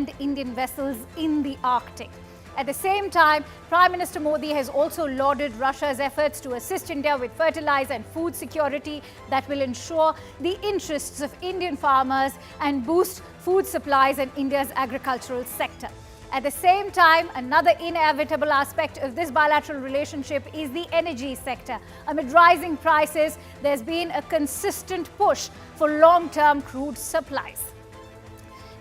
and Indian vessels in the Arctic. At the same time, Prime Minister Modi has also lauded Russia's efforts to assist India with fertilizer and food security that will ensure the interests of Indian farmers and boost food supplies in India's agricultural sector. At the same time, another inevitable aspect of this bilateral relationship is the energy sector. Amid rising prices, there's been a consistent push for long-term crude supplies.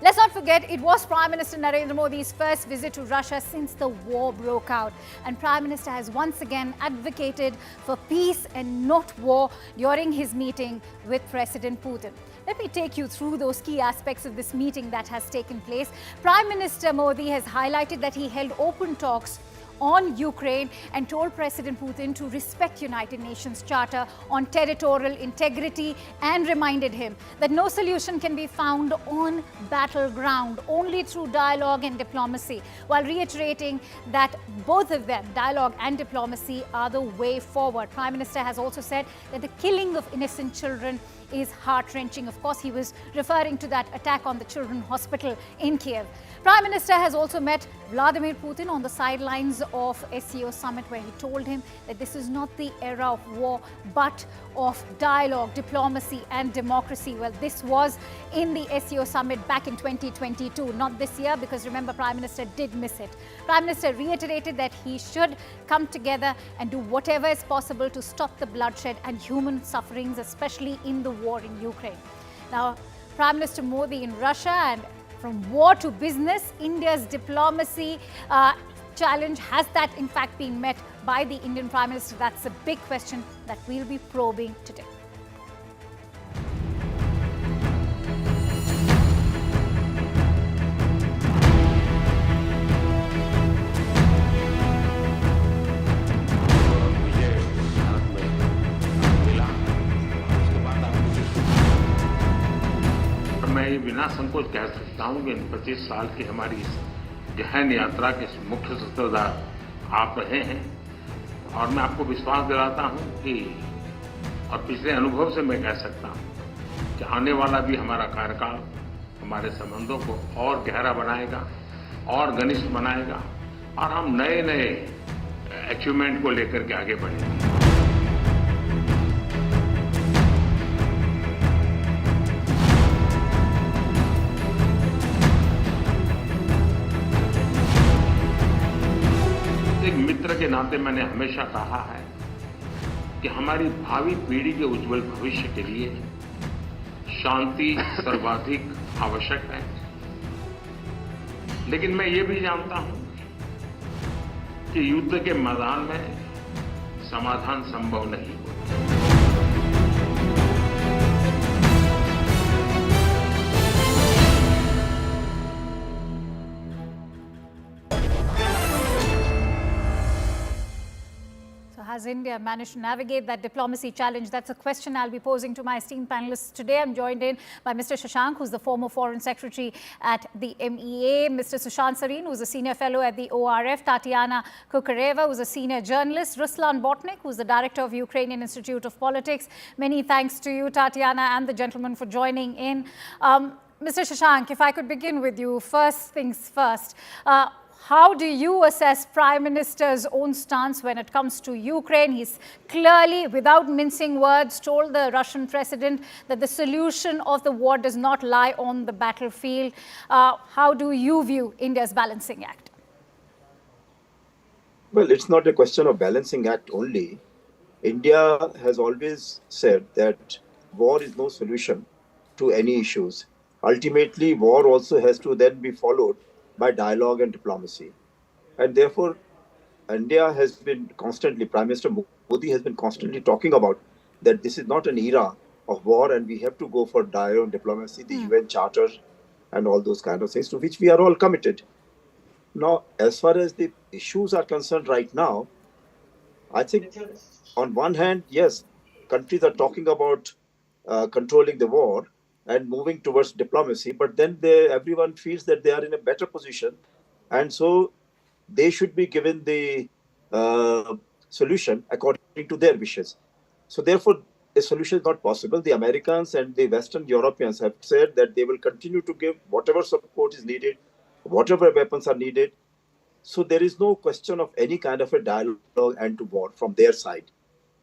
Let's not forget, it was Prime Minister Narendra Modi's first visit to Russia since the war broke out. And Prime Minister has once again advocated for peace and not war during his meeting with President Putin. Let me take you through those key aspects of this meeting that has taken place. Prime Minister Modi has highlighted that he held open talks on Ukraine and told President Putin to respect United Nations Charter on territorial integrity and reminded him that no solution can be found on battleground, only through dialogue and diplomacy, while reiterating that both of them, dialogue and diplomacy, are the way forward. Prime Minister has also said that the killing of innocent children is heart-wrenching. Of course, he was referring to that attack on the children's hospital in Kiev. Prime Minister has also met Vladimir Putin on the sidelines of SCO summit, where he told him that this is not the era of war, but of dialogue, diplomacy and democracy. Well, this was in the SCO summit back in 2022, not this year, because remember, Prime Minister did miss it. Prime Minister reiterated that he should come together and do whatever is possible to stop the bloodshed and human sufferings, especially in the war in Ukraine. Now, Prime Minister Modi in Russia, and from war to business, India's diplomacy challenge, has that in fact been met by the Indian Prime Minister? That's a big question that we'll be probing today. मैं बिना संकोच कह सकता हूं कि इन 25 साल की हमारी इस गहन यात्रा के मुख्य सूत्रधार आप रहे हैं, और मैं आपको विश्वास दिलाता हूं कि, और पिछले अनुभव से मैं कह सकता हूं कि आने वाला भी हमारा कार्यकाल हमारे संबंधों को और गहरा बनाएगा और घनिष्ठ बनाएगा, और हम नए नए अचीवमेंट को लेकर के आगे बढ़ेंगे। एक मित्र के नाते मैंने हमेशा कहा है कि हमारी भावी पीढ़ी के उज्जवल भविष्य के लिए शांति सर्वाधिक आवश्यक है, लेकिन मैं ये भी जानता हूं कि युद्ध के मैदान में समाधान संभव नहीं होता। Has India managed to navigate that diplomacy challenge? That's a question I'll be posing to my esteemed panelists today. I'm joined in by Mr. Shashank, who's the former Foreign Secretary at the MEA, Mr. Sushant Sareen, who's a Senior Fellow at the ORF, Tatiana Kukareva, who's a Senior Journalist, Ruslan Botnik, who's the Director of Ukrainian Institute of Politics. Many thanks to you, Tatiana, and the gentleman for joining in. Mr. Shashank, if I could begin with you, first things first. How do you assess Prime Minister's own stance when it comes to Ukraine? He's clearly, without mincing words, told the Russian president that the solution of the war does not lie on the battlefield. How do you view India's balancing act? Well, it's not a question of balancing act only. India has always said that war is no solution to any issues. Ultimately, war also has to then be followed by dialogue and diplomacy. And therefore, India has been constantly, Prime Minister Modi has been constantly talking about that this is not an era of war and we have to go for dialogue and diplomacy, the UN Charter and all those kind of things, to which we are all committed. Now, as far as the issues are concerned right now, I think on one hand, yes, countries are talking about controlling the war and moving towards diplomacy, but then everyone feels that they are in a better position, and so they should be given the solution according to their wishes. So therefore, a solution is not possible. The Americans and the Western Europeans have said that they will continue to give whatever support is needed whatever weapons are needed. So there is no question of any kind of a dialogue end to war from their side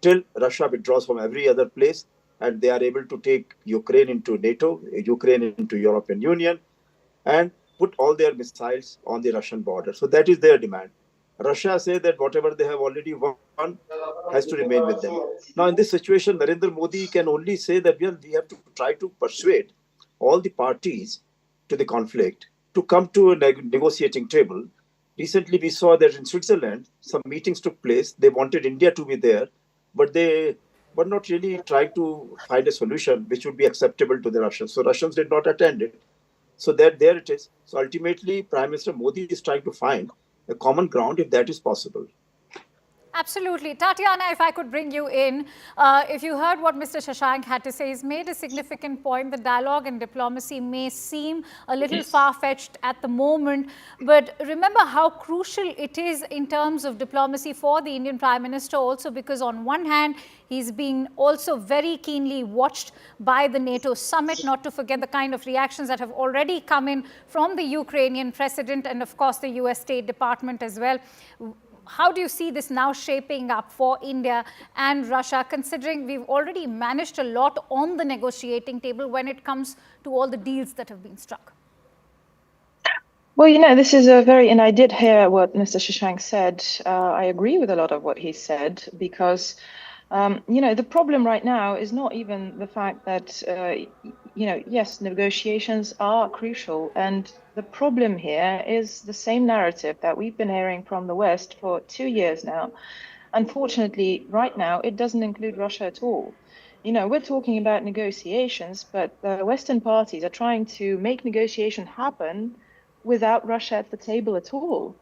till Russia withdraws from every other place and they are able to take Ukraine into NATO, Ukraine into European Union, and put all their missiles on the Russian border. So that is their demand. Russia say that whatever they have already won has to remain with them. Now, in this situation, Narendra Modi can only say that we have to try to persuade all the parties to the conflict to come to a negotiating table. Recently, we saw that in Switzerland, some meetings took place. They wanted India to be there, but they were not really trying to find a solution which would be acceptable to the Russians. So Russians did not attend it. So that there it is. So ultimately, Prime Minister Modi is trying to find a common ground if that is possible. Absolutely. Tatiana, if I could bring you in, if you heard what Mr. Shashank had to say, he's made a significant point. The dialogue and diplomacy may seem a little far-fetched at the moment, but remember how crucial it is in terms of diplomacy for the Indian Prime Minister also, because on one hand, he's being also very keenly watched by the NATO summit, not to forget the kind of reactions that have already come in from the Ukrainian president and of course the US State Department as well. How do you see this now shaping up for India and Russia, considering we've already managed a lot on the negotiating table when it comes to all the deals that have been struck? Well, this is and I did hear what Mr. Shashank said. I agree with a lot of what he said because, the problem right now is not even the fact that, yes, negotiations are crucial. And the problem here is the same narrative that we've been hearing from the West for 2 years now. Unfortunately, right now, it doesn't include Russia at all. We're talking about negotiations, but the Western parties are trying to make negotiation happen without Russia at the table at all.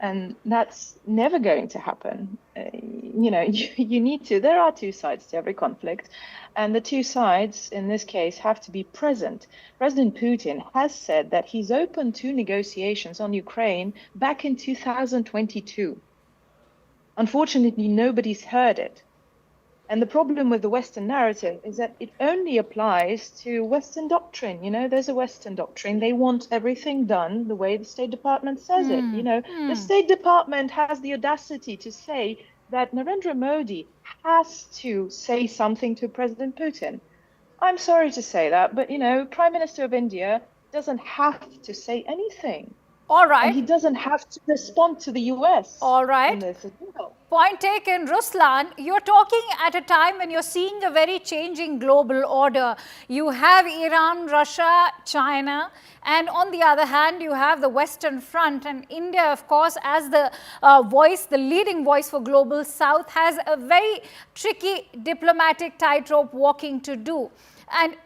And that's never going to happen. You need to, there are two sides to every conflict. And the two sides, in this case, have to be present. President Putin has said that he's open to negotiations on Ukraine back in 2022. Unfortunately, nobody's heard it. And the problem with the Western narrative is that it only applies to Western doctrine. There's a Western doctrine. They want everything done the way the State Department says it. The State Department has the audacity to say that Narendra Modi has to say something to President Putin. I'm sorry to say that, but, Prime Minister of India doesn't have to say anything. All right. And he doesn't have to respond to the US. All right. In this as well. Point taken. Ruslan, you're talking at a time when you're seeing a very changing global order. You have Iran, Russia, China, and on the other hand, you have the Western Front. And India, of course, as the the leading voice for Global South, has a very tricky diplomatic tightrope walking to do. And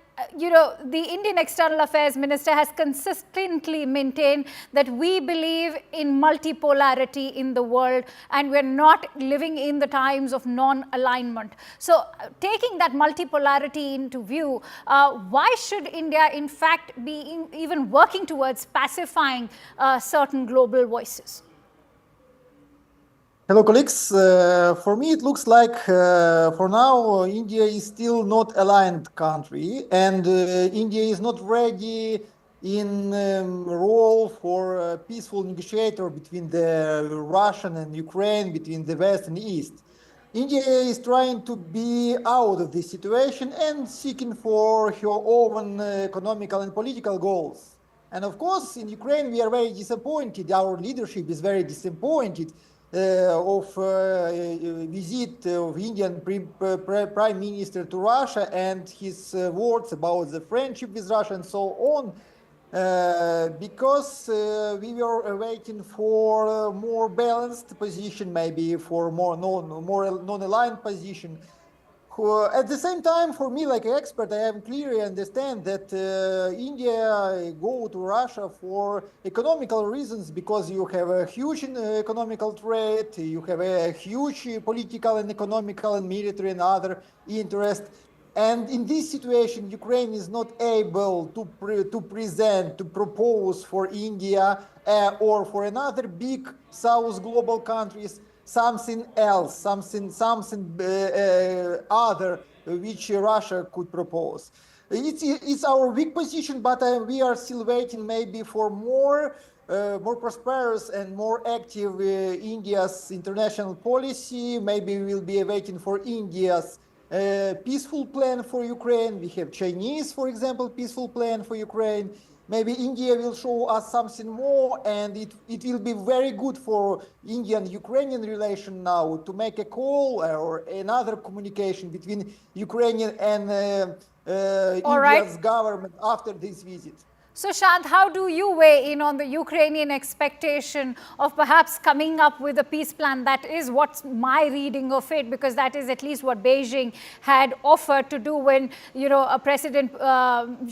the Indian External Affairs Minister has consistently maintained that we believe in multipolarity in the world and we're not living in the times of non-alignment. So taking that multipolarity into view, why should India in fact be even working towards pacifying certain global voices? Hello, colleagues. For me, it looks like for now, India is still not aligned country, and India is not ready in role for a peaceful negotiator between the Russian and Ukraine, between the West and East. India is trying to be out of this situation and seeking for her own economical and political goals. And of course, in Ukraine, we are very disappointed. Our leadership is very disappointed of visit of Indian Prime Minister to Russia and his words about the friendship with Russia and so on, because we were waiting for a more balanced position, maybe for more non-aligned position. At the same time, for me, like an expert, I am clearly understand that India go to Russia for economical reasons, because you have a huge economical trade, you have a huge political and economical and military and other interest. And in this situation, Ukraine is not able to propose for India or for another big South global countries something else, something other which Russia could propose. It's our weak position, but we are still waiting maybe for more more prosperous and more active India's international policy. Maybe we'll be waiting for India's peaceful plan for Ukraine. We have Chinese, for example, peaceful plan for Ukraine. Maybe India will show us something more, and it will be very good for Indian-Ukrainian relation now to make a call or another communication between Ukrainian and India's government after this visit. So, Shant, how do you weigh in on the Ukrainian expectation of perhaps coming up with a peace plan? That is what's my reading of it, because that is at least what Beijing had offered to do when, President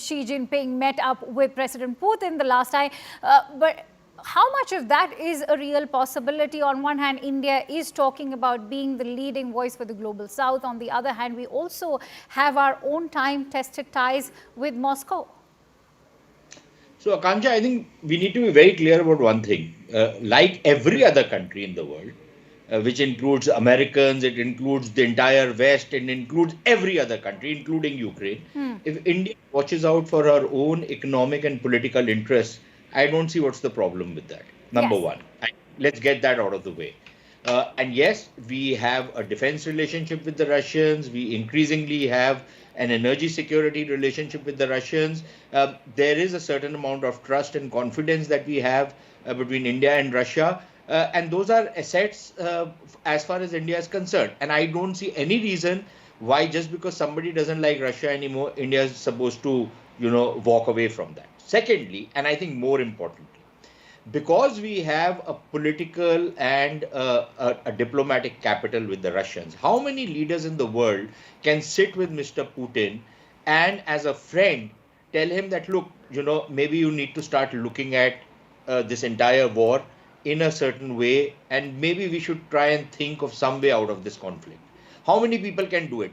Xi Jinping met up with President Putin the last time. But how much of that is a real possibility? On one hand, India is talking about being the leading voice for the global south. On the other hand, we also have our own time-tested ties with Moscow. So, Akanksha, I think we need to be very clear about one thing. Like every other country in the world, which includes Americans, it includes the entire West, and includes every other country, including Ukraine. If India watches out for her own economic and political interests, I don't see what's the problem with that. Number one. Let's get that out of the way. And yes, we have a defense relationship with the Russians. We increasingly have an energy security relationship with the Russians. There is a certain amount of trust and confidence that we have between India and Russia. And those are assets as far as India is concerned. And I don't see any reason why just because somebody doesn't like Russia anymore, India is supposed to, walk away from that. Secondly, and I think more importantly, because we have a political and a diplomatic capital with the Russians, how many leaders in the world can sit with Mr. Putin and as a friend tell him that, look, maybe you need to start looking at this entire war in a certain way, and maybe we should try and think of some way out of this conflict. How many people can do it?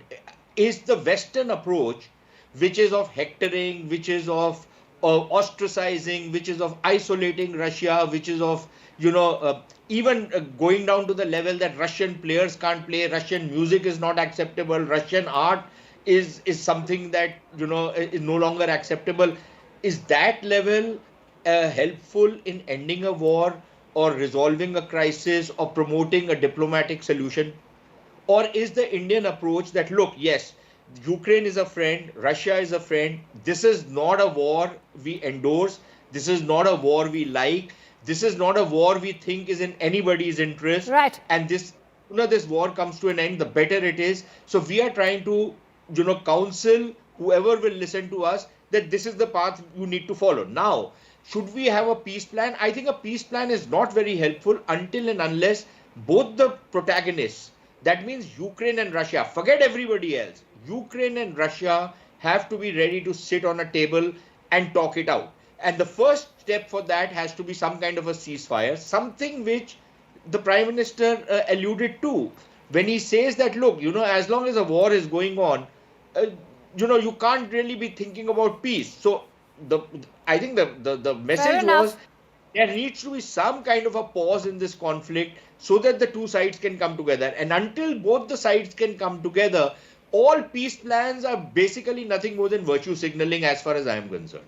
Is the Western approach, which is of hectoring, which is of ostracizing, which is of isolating Russia, which is of, even going down to the level that Russian players can't play, Russian music is not acceptable, Russian art is something that, is no longer acceptable. Is that level helpful in ending a war or resolving a crisis or promoting a diplomatic solution? Or is the Indian approach that, look, yes, Ukraine is a friend, Russia is a friend, this is not a war we endorse, this is not a war we like, this is not a war we think is in anybody's interest. Right. And this war comes to an end, the better it is. So we are trying to, counsel whoever will listen to us that this is the path you need to follow. Now, should we have a peace plan? I think a peace plan is not very helpful until and unless both the protagonists, that means Ukraine and Russia, forget everybody else, Ukraine and Russia have to be ready to sit on a table and talk it out. And the first step for that has to be some kind of a ceasefire, something which the Prime Minister alluded to when he says that, look, as long as a war is going on, you can't really be thinking about peace. So I think the message was there needs to be some kind of a pause in this conflict so that the two sides can come together. And until both the sides can come together, all peace plans are basically nothing more than virtue signaling as far as I am concerned.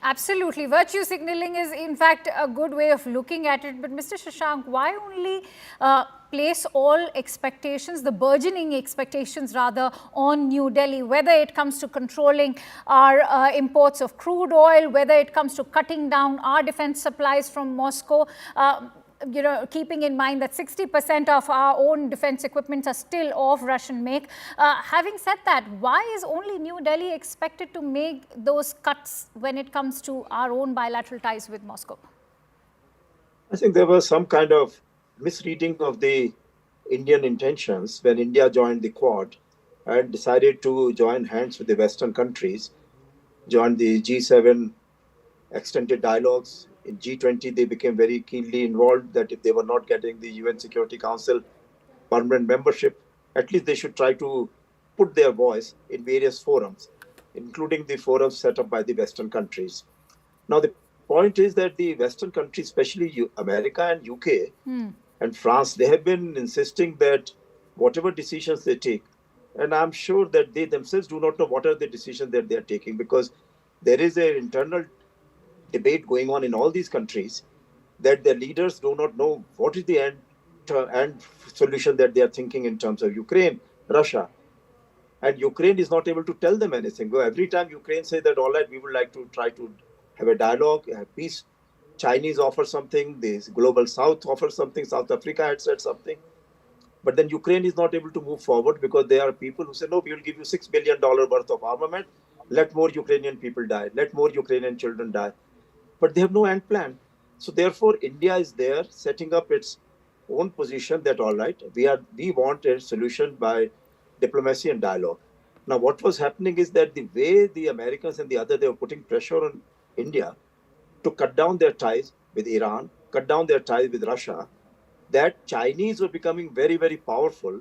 Absolutely. Virtue signaling is, in fact, a good way of looking at it. But Mr. Shashank, why only place all expectations, the burgeoning expectations rather, on New Delhi, whether it comes to controlling our imports of crude oil, whether it comes to cutting down our defense supplies from Moscow, keeping in mind that 60% of our own defense equipment are still of Russian make. Having said that, why is only New Delhi expected to make those cuts when it comes to our own bilateral ties with Moscow? I think there was some kind of misreading of the Indian intentions when India joined the Quad and decided to join hands with the Western countries, joined the G7 extended dialogues. In G20, they became very keenly involved that if they were not getting the UN Security Council permanent membership, at least they should try to put their voice in various forums, including the forums set up by the Western countries. Now, the point is that the Western countries, especially America and UK and France, they have been insisting that whatever decisions they take, and I'm sure that they themselves do not know what are the decisions that they are taking, because there is an internal debate going on in all these countries that their leaders do not know what is the end solution that they are thinking in terms of Ukraine, Russia. And Ukraine is not able to tell them anything. Every time Ukraine says that, all right, we would like to try to have a dialogue, have peace, Chinese offer something, the global South offers something, South Africa had said something. But then Ukraine is not able to move forward because there are people who say, no, we will give you $6 billion worth of armament. Let more Ukrainian people die. Let more Ukrainian children die. But they have no end plan. So therefore, India is there setting up its own position that, all right, we want a solution by diplomacy and dialogue. Now, what was happening is that the way the Americans and the other, they were putting pressure on India to cut down their ties with Iran, cut down their ties with Russia, that Chinese were becoming very, very powerful,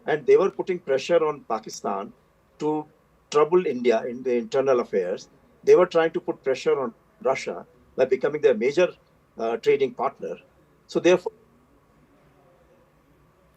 and they were putting pressure on Pakistan to trouble India in the internal affairs. They were trying to put pressure on Russia by becoming their major trading partner. So therefore,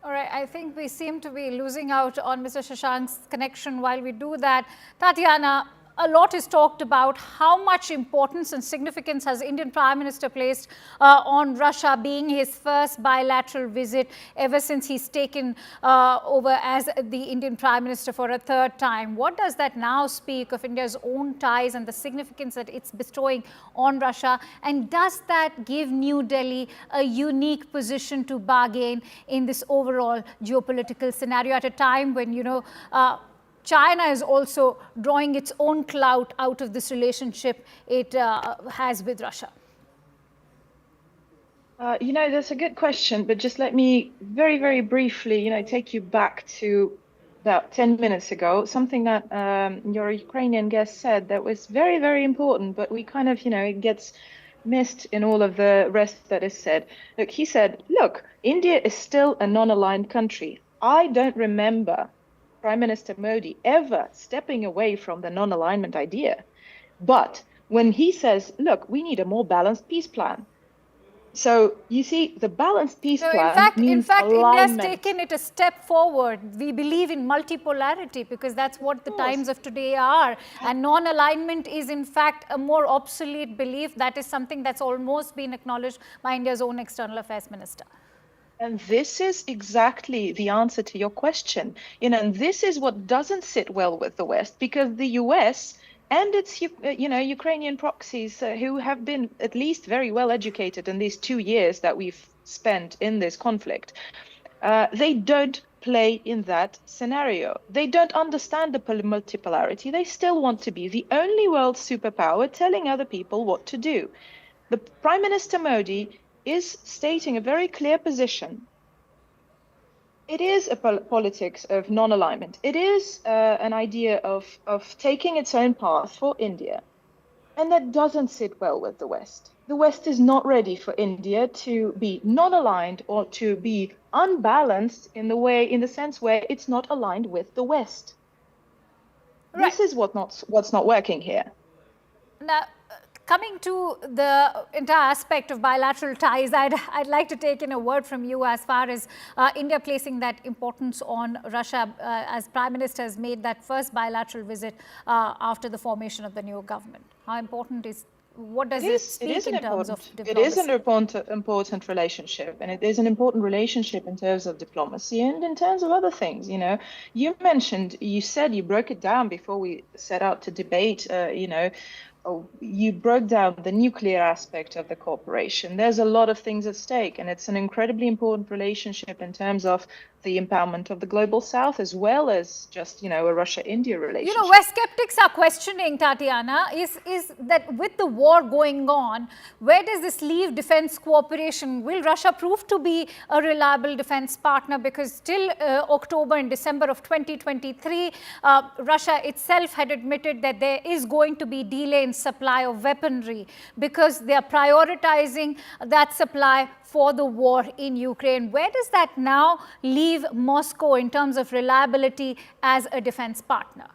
all right, I think we seem to be losing out on Mr. Shashank's connection. While we do that, Tatiana, a lot is talked about how much importance and significance has Indian Prime Minister placed on Russia being his first bilateral visit ever since he's taken over as the Indian Prime Minister for a third time. What does that now speak of India's own ties and the significance that it's bestowing on Russia? And does that give New Delhi a unique position to bargain in this overall geopolitical scenario at a time when, China is also drawing its own clout out of this relationship it has with Russia? That's a good question, but just let me very, very briefly, take you back to about 10 minutes ago, something that your Ukrainian guest said that was very, very important, but we kind of, it gets missed in all of the rest that is said. Look, he said, look, India is still a non-aligned country. I don't remember Prime Minister Modi ever stepping away from the non-alignment idea. But when he says, look, we need a more balanced peace plan. So you see, the balanced peace plan means in fact, alignment. India's taken it a step forward. We believe in multipolarity because that's what the times of today are. And non-alignment is in fact a more obsolete belief. That is something that's almost been acknowledged by India's own External Affairs Minister. And this is exactly the answer to your question. And this is what doesn't sit well with the West, because the US and its, Ukrainian proxies who have been at least very well educated in these 2 years that we've spent in this conflict, they don't play in that scenario. They don't understand the multipolarity. They still want to be the only world superpower telling other people what to do. The Prime Minister Modi is stating a very clear position. It is a politics of non-alignment. It is an idea of taking its own path for India. And that doesn't sit well with the West. The West is not ready for India to be non-aligned or to be unbalanced in the sense where it's not aligned with the West. Right. This is what's not working here. Now, coming to the entire aspect of bilateral ties, I'd like to take in a word from you as far as India placing that importance on Russia as Prime Minister has made that first bilateral visit after the formation of the new government. How important is, what does it speak in terms of diplomacy? It is an important relationship, and it is an important relationship in terms of diplomacy and in terms of other things. You said you broke it down before we set out to debate, you broke down the nuclear aspect of the cooperation. There's a lot of things at stake, and it's an incredibly important relationship in terms of the empowerment of the global South, as well as just, a Russia-India relationship. Where skeptics are questioning, Tatiana, is that with the war going on, where does this leave defense cooperation? Will Russia prove to be a reliable defense partner? Because till October and December of 2023, Russia itself had admitted that there is going to be delay in supply of weaponry because they are prioritizing that supply for the war in Ukraine. Where does that now leave Moscow in terms of reliability as a defense partner?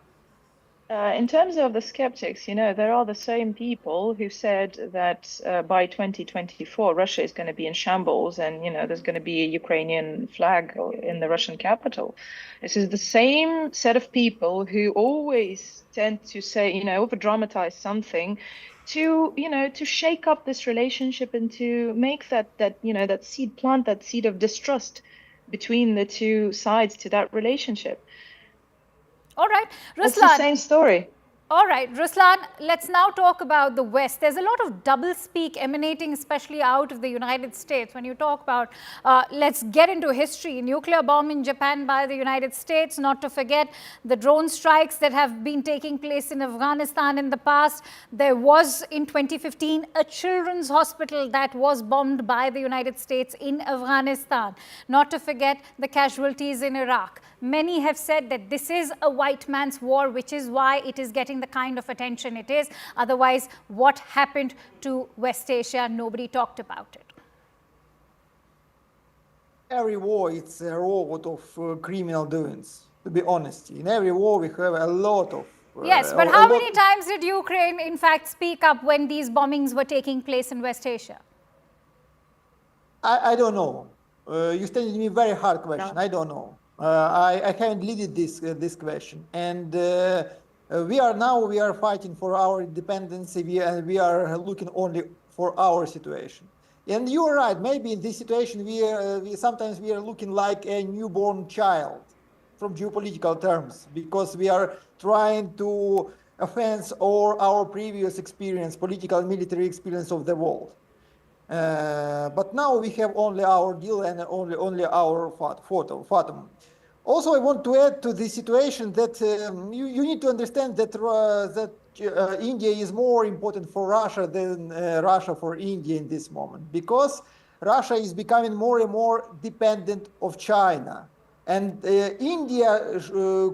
In terms of the skeptics, there are the same people who said that by 2024, Russia is going to be in shambles and, there's going to be a Ukrainian flag in the Russian capital. This is the same set of people who always tend to say, over-dramatize something to, to shake up this relationship and to make that seed, plant that seed of distrust between the two sides to that relationship. All right, Ruslan. It's the same story. All right, Ruslan, let's now talk about the West. There's a lot of doublespeak emanating, especially out of the United States. When you talk about, let's get into history, nuclear bomb in Japan by the United States, not to forget the drone strikes that have been taking place in Afghanistan in the past. There was, in 2015, a children's hospital that was bombed by the United States in Afghanistan. Not to forget the casualties in Iraq. Many have said that this is a white man's war, which is why it is getting the kind of attention it is. Otherwise, what happened to West Asia? Nobody talked about it. Every war, it's a robot of criminal doings, to be honest. In every war, we have a lot of... yes, but how many times did Ukraine, in fact, speak up when these bombings were taking place in West Asia? I don't know. You sent me a very hard question. No. I don't know. I haven't leaded this question, and we are fighting for our independence. We are looking only for our situation. And you are right. Maybe in this situation, sometimes we are looking like a newborn child, from geopolitical terms, because we are trying to offense all our previous experience, political and military experience of the world. But now we have only our deal and only our fatum. Also, I want to add to the situation that you need to understand that India is more important for Russia than Russia for India in this moment, because Russia is becoming more and more dependent of China. And India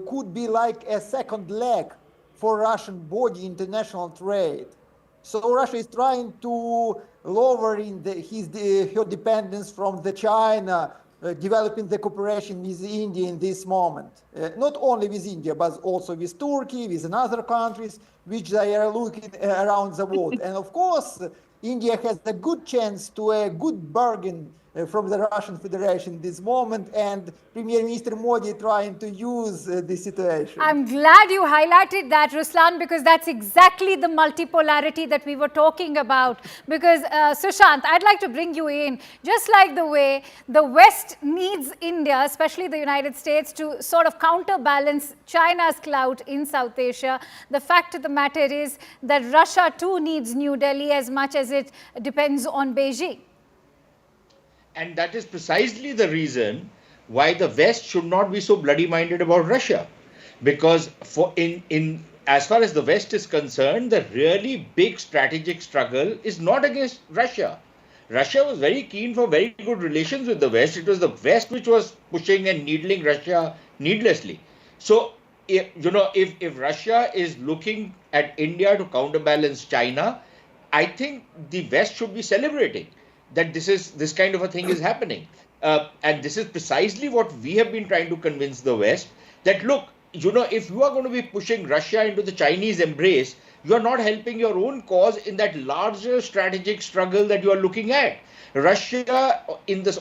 could be like a second leg for Russian body international trade. So Russia is trying to lower her dependence from the China, developing the cooperation with India in this moment. Not only with India, but also with Turkey, with other countries, which they are looking around the world. And of course, India has a good chance to a good bargain from the Russian Federation this moment, and Premier Minister Modi trying to use this situation. I'm glad you highlighted that, Ruslan, because that's exactly the multipolarity that we were talking about. Because Sushant, I'd like to bring you in, just like the way the West needs India, especially the United States, to sort of counterbalance China's clout in South Asia. The fact of the matter is that Russia too needs New Delhi as much as it depends on Beijing. And that is precisely the reason why the West should not be so bloody-minded about Russia. Because as far as the West is concerned, the really big strategic struggle is not against Russia. Russia was very keen for very good relations with the West. It was the West which was pushing and needling Russia needlessly. So, if Russia is looking at India to counterbalance China, I think the West should be celebrating that this kind of a thing is happening. And this is precisely what we have been trying to convince the West, that look, if you are going to be pushing Russia into the Chinese embrace, you are not helping your own cause in that larger strategic struggle that you are looking at. Russia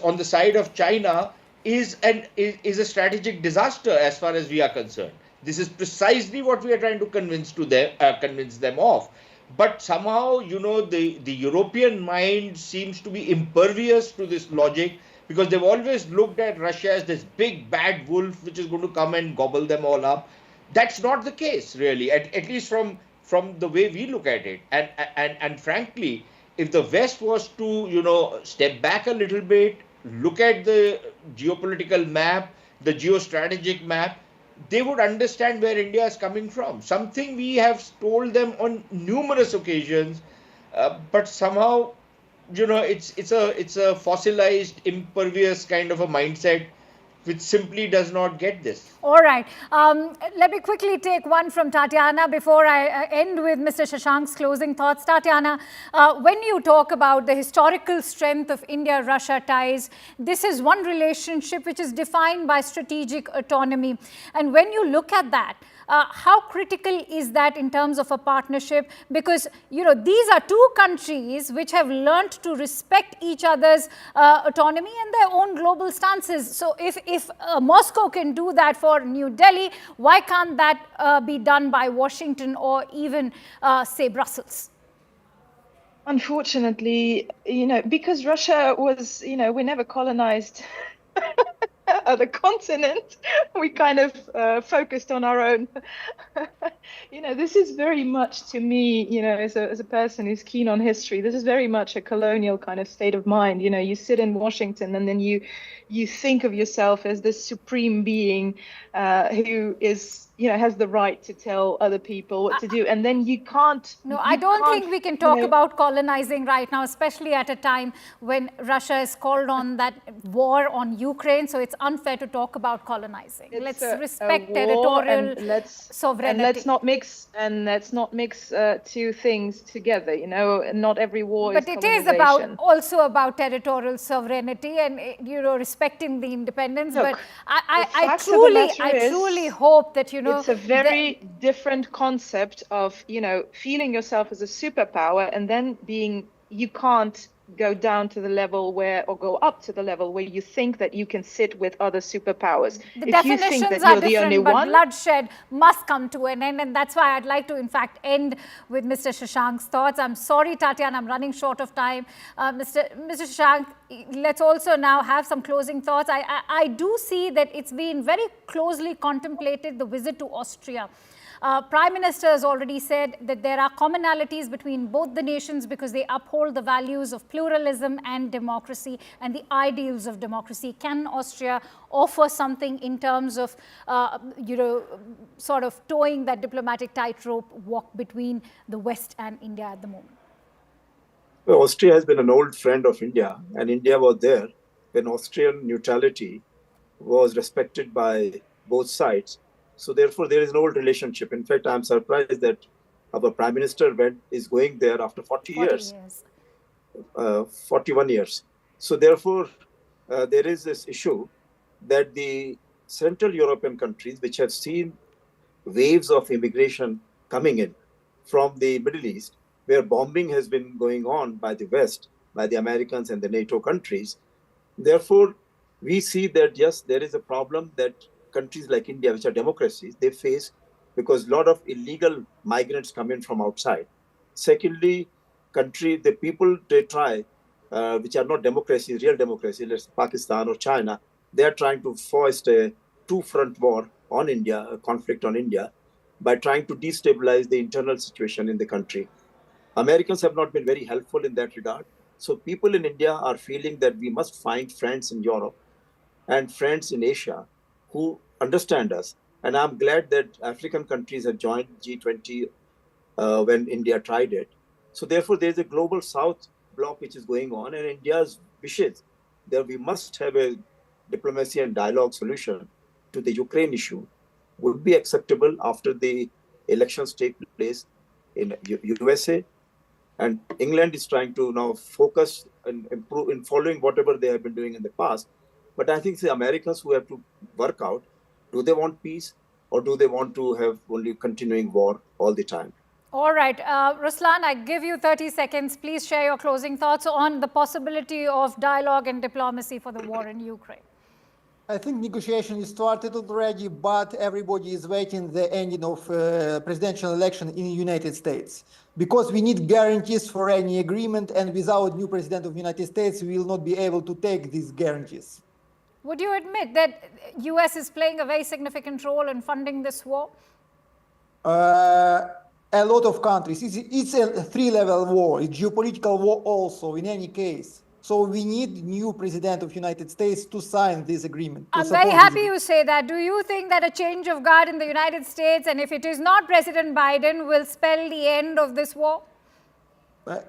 on the side of China is a strategic disaster as far as we are concerned. This is precisely what we are trying to convince them of. But somehow, the European mind seems to be impervious to this logic, because they've always looked at Russia as this big bad wolf which is going to come and gobble them all up. That's not the case, really, at least from the way we look at it. And frankly, if the West was to, step back a little bit, look at the geopolitical map, the geostrategic map, they would understand where India is coming from. Something we have told them on numerous occasions, but somehow, it's a fossilized, impervious kind of a mindset which simply does not get this. All right. Let me quickly take one from Tatiana before I end with Mr. Shashank's closing thoughts. Tatiana, when you talk about the historical strength of India-Russia ties, this is one relationship which is defined by strategic autonomy. And when you look at that, How critical is that in terms of a partnership? Because, you know, these are two countries which have learnt to respect each other's autonomy and their own global stances. So if Moscow can do that for New Delhi, why can't that be done by Washington or even, say, Brussels? Unfortunately, you know, because Russia was, you know, we never colonized other continent. We kind of focused on our own. You know, this is very much, to me, you know, as a person who's keen on history, this is very much a colonial kind of state of mind. You know, you sit in Washington and then you think of yourself as this supreme being who is, you know, has the right to tell other people what to do, and then you can't. No, I don't think we can talk about colonizing right now, especially at a time when Russia has called on that war on Ukraine. So it's unfair to talk about colonizing. Let's respect territorial sovereignty. And let's not mix two things together. You know, not every war is colonization. But it is also about territorial sovereignty and, you know, respecting the independence. Look, but I truly hope that, you know, it's a very different concept of, you know, feeling yourself as a superpower and then being, you can't go down to the level where, or go up to the level where you think that you can sit with other superpowers. The definitions are different, but bloodshed must come to an end, and that's why I'd like to, in fact, end with Mr. Shashank's thoughts. I'm sorry, Tatiana, I'm running short of time. Mr. Shashank, let's also now have some closing thoughts. I do see that it's been very closely contemplated, the visit to Austria. Prime Minister has already said that there are commonalities between both the nations because they uphold the values of pluralism and democracy and the ideals of democracy. Can Austria offer something in terms of, you know, sort of towing that diplomatic tightrope walk between the West and India at the moment? Well, Austria has been an old friend of India, and India was there when Austrian neutrality was respected by both sides. So therefore, there is an old relationship. In fact, I'm surprised that our Prime Minister is going there after 40 years. 41 years. So therefore, there is this issue that the Central European countries, which have seen waves of immigration coming in from the Middle East, where bombing has been going on by the West, by the Americans and the NATO countries. Therefore, we see that, yes, there is a problem that countries like India, which are democracies, they face because a lot of illegal migrants come in from outside. Secondly, the people they try, which are not democracies, real democracies, let's say Pakistan or China, they are trying to foist a two-front war on India, a conflict on India, by trying to destabilize the internal situation in the country. Americans have not been very helpful in that regard. So people in India are feeling that we must find friends in Europe and friends in Asia who understand us. And I'm glad that African countries have joined G20 when India tried it. So therefore, there's a global South bloc which is going on, and India's wishes that we must have a diplomacy and dialogue solution to the Ukraine issue would be acceptable after the elections take place in USA. And England is trying to now focus and improve in following whatever they have been doing in the past. But I think the Americans who have to work out, do they want peace or do they want to have only continuing war all the time? All right. Ruslan, I give you 30 seconds. Please share your closing thoughts on the possibility of dialogue and diplomacy for the war in Ukraine. I think negotiation is started already, but everybody is waiting the ending of presidential election in the United States. Because we need guarantees for any agreement, and without new president of the United States, we will not be able to take these guarantees. Would you admit that US is playing a very significant role in funding this war? A lot of countries. It's a three-level war. It's geopolitical war also, in any case. So we need new president of the United States to sign this agreement. I'm very happy you say that. Do you think that a change of guard in the United States, and if it is not President Biden, will spell the end of this war?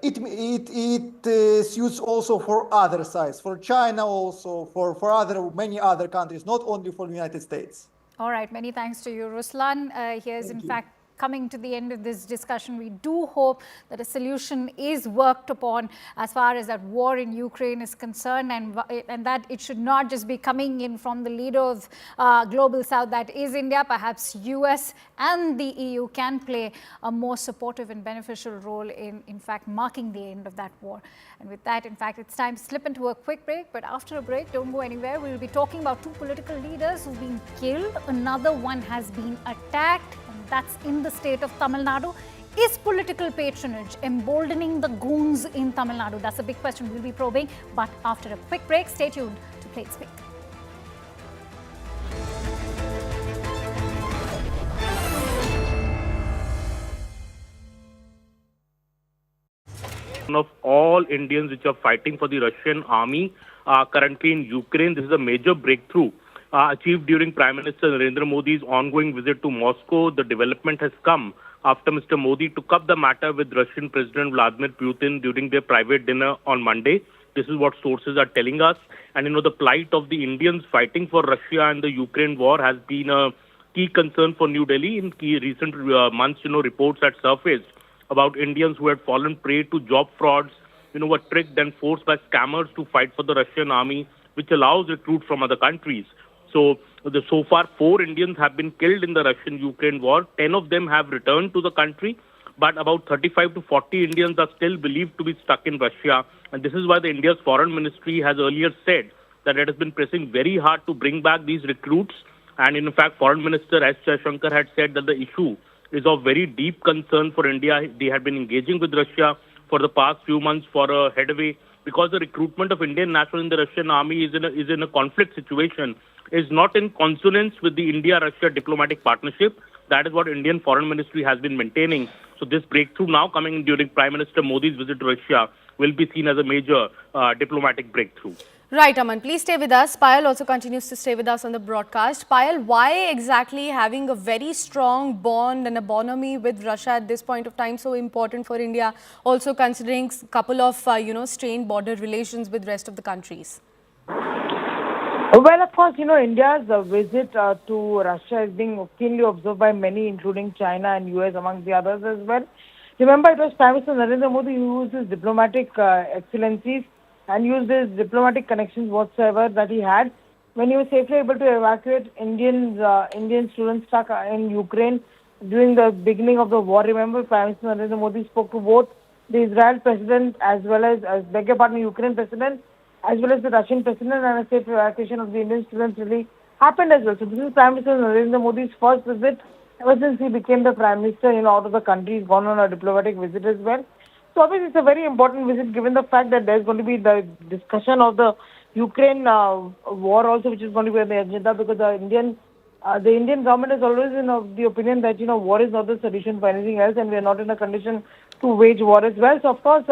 It suits also for other sides, for China also, for many other countries, not only for the United States. All right. Many thanks to you, Ruslan. Here's in fact coming to the end of this discussion. We do hope that a solution is worked upon as far as that war in Ukraine is concerned, and that it should not just be coming in from the leader of Global South, that is India. Perhaps US and the EU can play a more supportive and beneficial role in fact, marking the end of that war. And with that, in fact, it's time to slip into a quick break. But after a break, don't go anywhere. We'll be talking about two political leaders who've been killed. Another one has been attacked, and that's in the state of Tamil Nadu. Is political patronage emboldening the goons in Tamil Nadu? That's a big question we'll be probing. But after a quick break, stay tuned to Plain Speak. Of all Indians which are fighting for the Russian army currently in Ukraine. This is a major breakthrough achieved during Prime Minister Narendra Modi's ongoing visit to Moscow. The development has come after Mr. Modi took up the matter with Russian President Vladimir Putin during their private dinner on Monday. This is what sources are telling us. And, the plight of the Indians fighting for Russia and the Ukraine war has been a key concern for New Delhi. In recent months, reports had surfaced about Indians who had fallen prey to job frauds, were tricked and forced by scammers to fight for the Russian army, which allows recruits from other countries. So far, 4 Indians have been killed in the Russian-Ukraine war. 10 of them have returned to the country, but about 35 to 40 Indians are still believed to be stuck in Russia. And this is why the India's foreign ministry has earlier said that it has been pressing very hard to bring back these recruits. And in fact, Foreign Minister S. Jaishankar had said that the issue is of very deep concern for India. They had been engaging with Russia for the past few months for a headway, because the recruitment of Indian nationals in the Russian army is in a conflict situation, is not in consonance with the India-Russia diplomatic partnership. That is what Indian Foreign Ministry has been maintaining. So this breakthrough now coming during Prime Minister Modi's visit to Russia will be seen as a major diplomatic breakthrough. Right, Aman. Please stay with us. Payal also continues to stay with us on the broadcast. Payal, why exactly having a very strong bond and a bonhomie with Russia at this point of time so important for India, also considering a couple of, strained border relations with rest of the countries? Well, of course, India's visit to Russia is being keenly observed by many, including China and US, among the others as well. Remember, it was Prime Minister Narendra Modi who used his diplomatic excellencies and used his diplomatic connections whatsoever that he had when he was safely able to evacuate Indian students stuck in Ukraine during the beginning of the war. Remember, Prime Minister Narendra Modi spoke to both the Israel president as well as, Ukraine president, as well as the Russian president, and a safe evacuation of the Indian students really happened as well. So this is Prime Minister Narendra Modi's first visit ever since he became the Prime Minister, out of the country. He's gone on a diplomatic visit as well. So obviously it's a very important visit, given the fact that there's going to be the discussion of the Ukraine war also, which is going to be on the agenda, because the Indian government is always in the opinion that war is not the solution for anything else, and we are not in a condition to wage war as well. So of course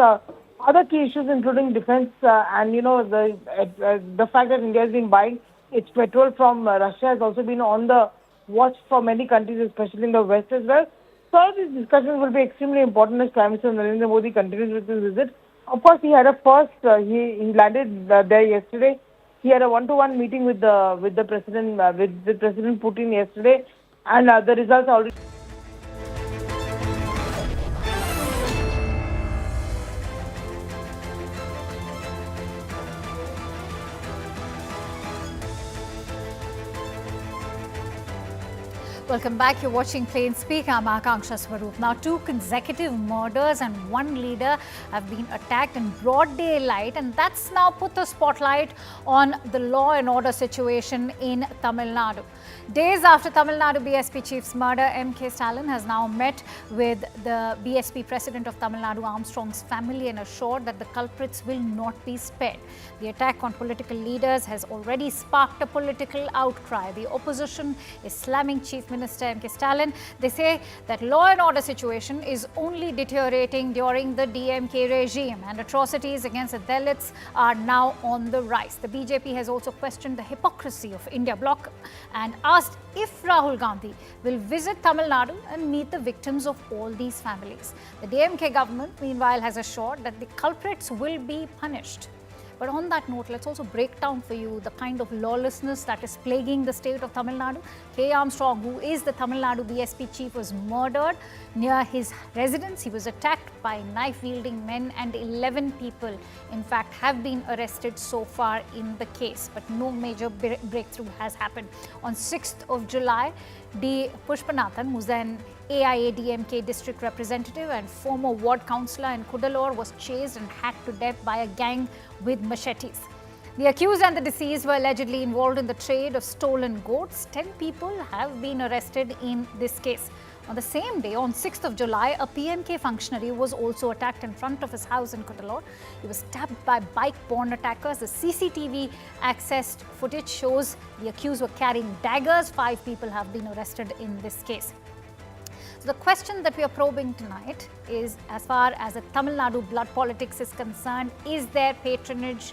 other key issues, including defense and the fact that India has been buying its petrol from Russia, has also been on the watch for many countries, especially in the West as well. So all these discussions will be extremely important as Prime Minister Narendra Modi continues with his visit. Of course, he had a first. He landed there yesterday. He had a one-to-one meeting with the president, with President Putin yesterday, and the results are already. Welcome back. You're watching Plain Speak. I'm Akanksha Swaroop. Now, 2 consecutive murders and 1 leader have been attacked in broad daylight, and that's now put the spotlight on the law and order situation in Tamil Nadu. Days after Tamil Nadu BSP chief's murder, M.K. Stalin has now met with the BSP president of Tamil Nadu, Armstrong's family, and assured that the culprits will not be spared. The attack on political leaders has already sparked a political outcry. The opposition is slamming Chief Minister M.K. Stalin. They say that law and order situation is only deteriorating during the DMK regime, and atrocities against the Dalits are now on the rise. The BJP has also questioned the hypocrisy of India bloc and asked if Rahul Gandhi will visit Tamil Nadu and meet the victims of all these families. The DMK government, meanwhile, has assured that the culprits will be punished. But on that note, let's also break down for you the kind of lawlessness that is plaguing the state of Tamil Nadu. K. Armstrong, who is the Tamil Nadu BSP chief, was murdered near his residence. He was attacked by knife-wielding men, and 11 people, in fact, have been arrested so far in the case. But no major breakthrough has happened. On 6th of July, D. Pushpanathan, who's an AIADMK district representative and former ward councillor in Kudalore, was chased and hacked to death by a gang with machetes. The accused and the deceased were allegedly involved in the trade of stolen goats. 10 people have been arrested in this case. On the same day, on 6th of July, a PMK functionary was also attacked in front of his house in Kudalore. He was stabbed by bike-borne attackers. The CCTV accessed footage shows the accused were carrying daggers. 5 people have been arrested in this case. So the question that we are probing tonight is, as far as the Tamil Nadu blood politics is concerned, is there patronage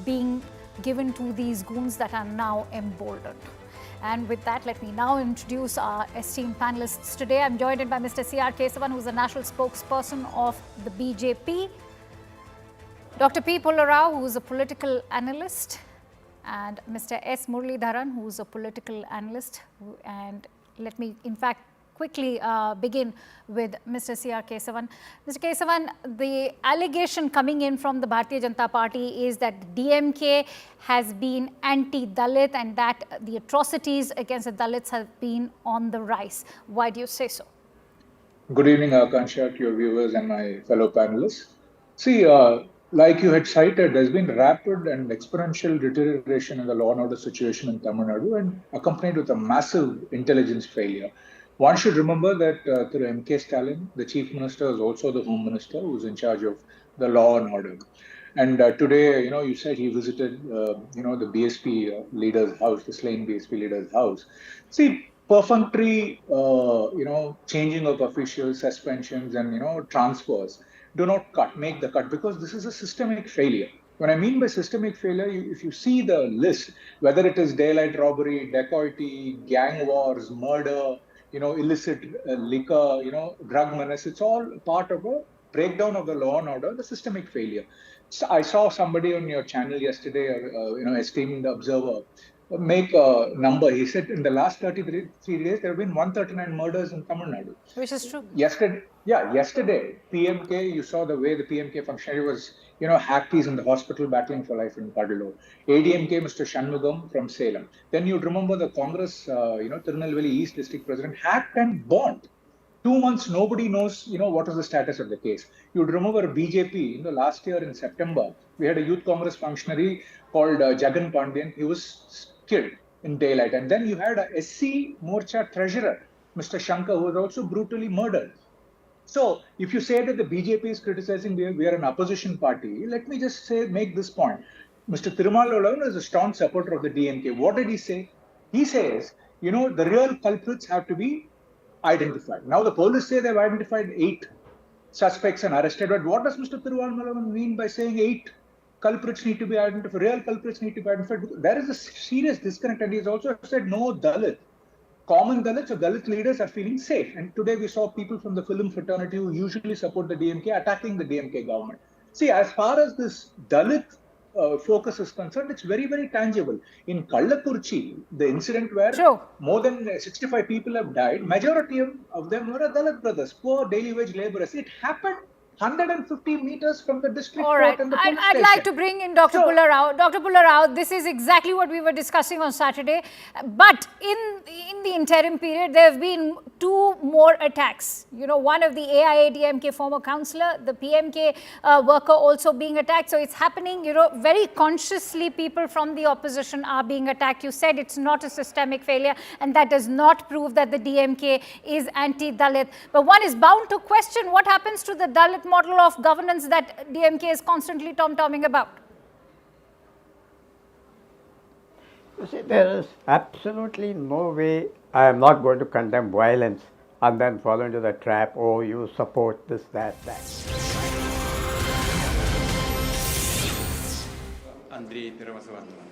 being given to these goons that are now emboldened? And with that, let me now introduce our esteemed panelists today. I'm joined by Mr. C.R. Kesavan, who is the national spokesperson of the BJP, Dr. P. Pullarao, who is a political analyst, and Mr. S. Muralidharan, who is a political analyst. And let me, in fact, quickly begin with Mr. C.R. Kesavan. Mr. Kesavan, the allegation coming in from the Bharatiya Janata Party is that DMK has been anti-Dalit and that the atrocities against the Dalits have been on the rise. Why do you say so? Good evening, Akansha, to your viewers and my fellow panelists. See, like you had cited, there's been rapid and exponential deterioration in the law and order situation in Tamil Nadu and accompanied with a massive intelligence failure. One should remember that through M.K. Stalin, the chief minister is also the home minister who's in charge of the law and order. And today, you said he visited, the BSP leader's house, the slain BSP leader's house. See, perfunctory, changing of officials, suspensions and, transfers do not make the cut because this is a systemic failure. What I mean by systemic failure, if you see the list, whether it is daylight robbery, dacoity, gang wars, murder, illicit liquor, drug menace, it's all part of a breakdown of the law and order, the systemic failure. So I saw somebody on your channel yesterday, esteemed observer, make a number. He said in the last 33 days, there have been 139 murders in Tamil Nadu. Which is true. Yesterday, PMK, you saw the way the PMK functionary was, hacked. He's in the hospital battling for life in Kadalur. ADMK, Mr. Shanmugam from Salem. Then you'd remember the Congress, Tirunelveli East District President hacked and burnt. 2 months, nobody knows, what is the status of the case. You'd remember BJP, last year in September, we had a youth Congress functionary called Jagan Pandyan. He was killed in daylight. And then you had a SC Morcha treasurer, Mr. Shankar, who was also brutally murdered. So if you say that the BJP is criticizing we are an opposition party, let me just make this point. Mr. Thirumal is a strong supporter of the DMK. What did he say? He says, the real culprits have to be identified. Now the police say they've identified 8 suspects and arrested. But what does Mr. Thirumal mean by saying 8 culprits need to be identified, real culprits need to be identified? There is a serious disconnect, and he's also said no Dalit. Common Dalits or Dalit leaders are feeling safe. And today we saw people from the film fraternity who usually support the DMK attacking the DMK government. See, as far as this Dalit focus is concerned, it's very, very tangible. In Kallapurchi, the incident where more than 65 people have died, majority of them were Dalit brothers, poor daily wage laborers. It happened 150 meters from the district court and the police I'd like to bring in Dr. Pullarao. Dr. Pullarao, this is exactly what we were discussing on Saturday. But in the interim period, there have been 2 more attacks. One of the AIADMK former councillor, the PMK worker also being attacked. So it's happening, very consciously people from the opposition are being attacked. You said it's not a systemic failure, and that does not prove that the DMK is anti-Dalit. But one is bound to question what happens to the Dalit model of governance that DMK is constantly tom-tomming about. You see, there is absolutely no way I am not going to condemn violence and then fall into the trap, oh, you support this, that. Андрей Первозванного.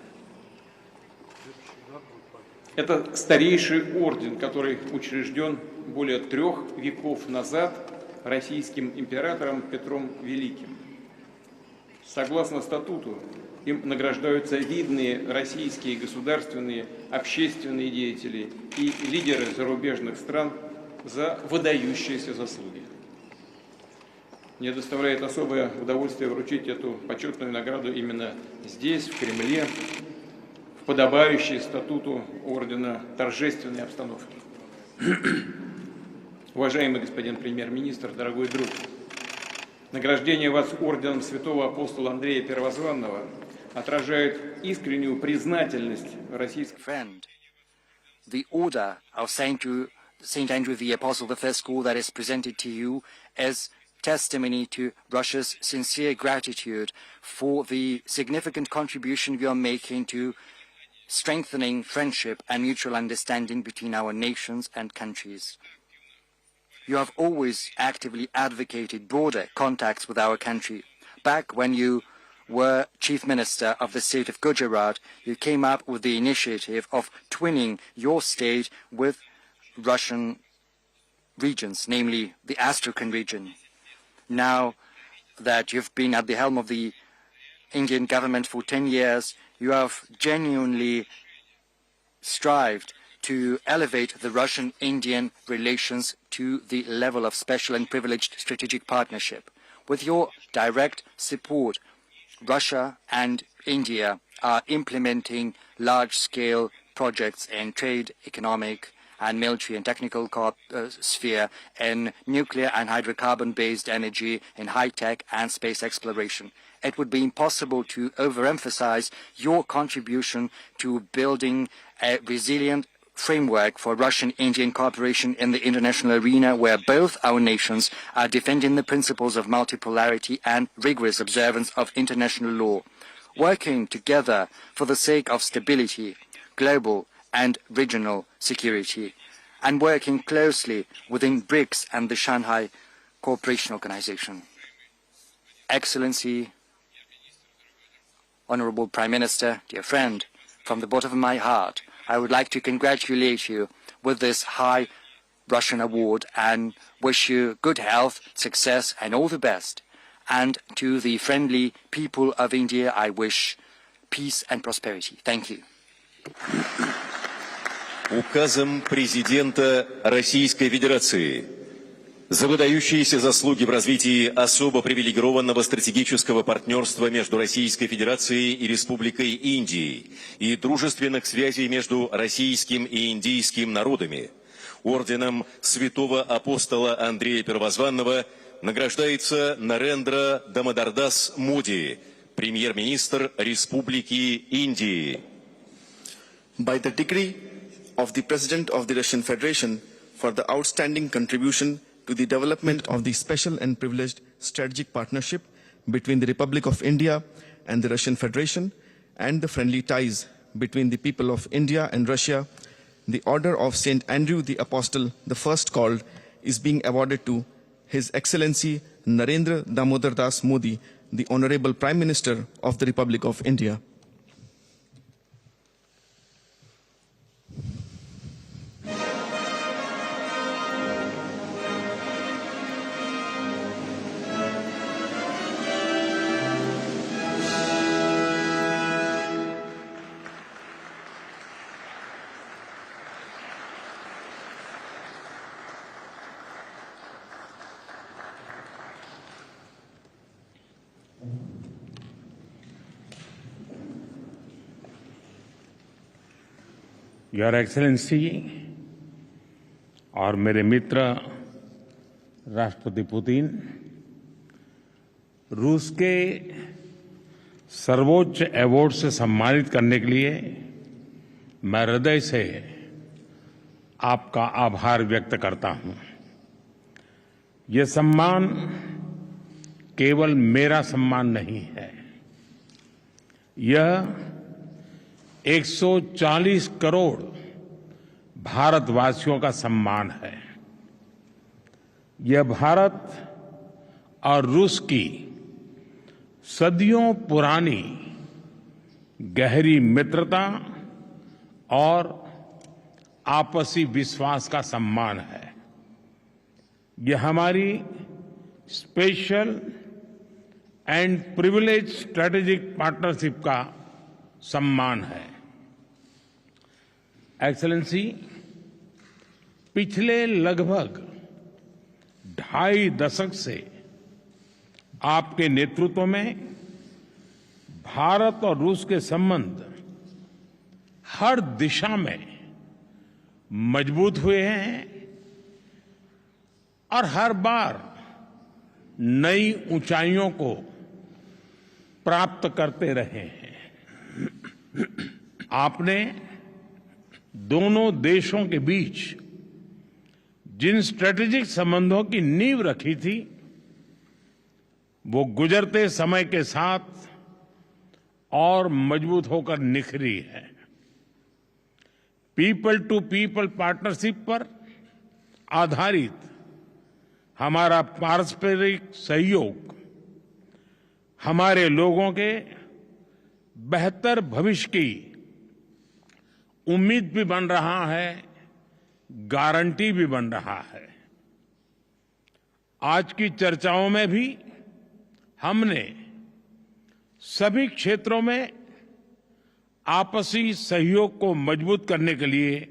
Это старейший орден, который учрежден более 3 веков назад российским императором Петром Великим. Согласно статуту, им награждаются видные российские государственные, общественные деятели и лидеры зарубежных стран за выдающиеся заслуги. Мне доставляет особое удовольствие вручить эту почетную награду именно здесь, в Кремле, в подобающей статуту ордена торжественной обстановке. Уважаемый господин премьер-министр, дорогой друг, награждение вас орденом святого апостола Андрея Первозванного отражает искреннюю признательность российской... The order of Saint Andrew the Apostle, the first school that is presented to you as testimony to Russia's sincere gratitude for the significant contribution you are making to strengthening friendship and mutual understanding between our nations and countries. You have always actively advocated broader contacts with our country. Back when you were Chief Minister of the state of Gujarat, you came up with the initiative of twinning your state with Russian regions, namely the Astrakhan region. Now that you've been at the helm of the Indian government for 10 years, you have genuinely strived to elevate the Russian-Indian relations to the level of special and privileged strategic partnership. With your direct support, Russia and India are implementing large-scale projects in trade, economic, and military and technical sphere, in nuclear and hydrocarbon-based energy, in high-tech and space exploration. It would be impossible to overemphasize your contribution to building a resilient framework for Russian-Indian cooperation in the international arena, where both our nations are defending the principles of multipolarity and rigorous observance of international law, working together for the sake of stability, global and regional security, and working closely within BRICS and the Shanghai Cooperation Organization. Excellency, Honorable Prime Minister, dear friend, from the bottom of my heart, I would like to congratulate you with this high Russian award and wish you good health, success, and all the best. And to the friendly people of India, I wish peace and prosperity. Thank you. Указом президента Российской Федерации за выдающиеся заслуги в развитии особо привилегированного стратегического партнерства между Российской Федерацией и Республикой Индией и дружественных связей между российским и индийским народами орденом святого апостола Андрея Первозванного награждается Нарендра Дамодардас Моди, премьер-министр Республики Индии. By the decree of the President of the Russian Federation for the outstanding contribution to the development of the special and privileged strategic partnership between the Republic of India and the Russian Federation and the friendly ties between the people of India and Russia, the Order of St. Andrew the Apostle, the first called, is being awarded to His Excellency Narendra Damodar Das Modi, the Honorable Prime Minister of the Republic of India. Your excellency और मेरे मित्र राष्ट्रपति Putin, रूस के सर्वोच्च award से सम्मानित करने के लिए मैं हृदय से आपका आभार व्यक्त करता हूं। यह सम्मान केवल मेरा सम्मान नहीं है, यह 140 करोड़ भारतवासियों का सम्मान है। यह भारत और रूस की सदियों पुरानी गहरी मित्रता और आपसी विश्वास का सम्मान है। यह हमारी special and privilege strategic partnership का सम्मान है। एक्सेलेंसी, पिछले लगभग 2.5 दशक से आपके नेतृत्व में भारत और रूस के संबंध हर दिशा में मजबूत हुए हैं और हर बार नई ऊंचाइयों को प्राप्त करते रहे हैं। आपने दोनों देशों के बीच जिन स्ट्रेटेजिक संबंधों की नींव रखी थी, वो गुजरते समय के साथ और मजबूत होकर निखरी है। पीपल टू पीपल पार्टनरशिप पर आधारित हमारा पारस्परिक सहयोग हमारे लोगों के बेहतर भविष्य की उम्मीद भी बन रहा है, गारंटी भी बन रहा है। आज की चर्चाओं में भी हमने सभी क्षेत्रों में आपसी सहयोग को मजबूत करने के लिए